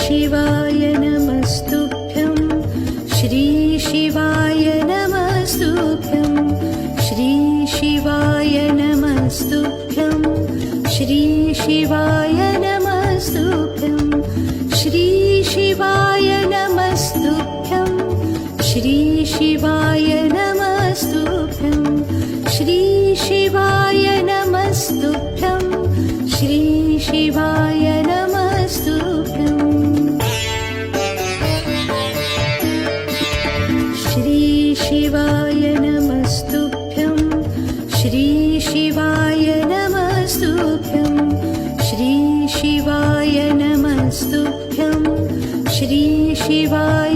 शिवाय नमस्तुभ्यं श्री शिवाय नमस्तुभ्यं श्री शिवाय नमस्तुभ्यं श्री शिवाय नमस्तुभ्यं श्री शिवाय नमस्तुभ्यं श्री शिवाय नमस्तुभ्यं श्री शिवाय नमस्तुभ्यं श्री शिवाय नमस्तुभ्यं श्री शिवाय नमस्तुभ्यं श्री शिवाय नमस्तुभ्यं श्री शिवाय नमस्तुभ्यं श्री शिवाय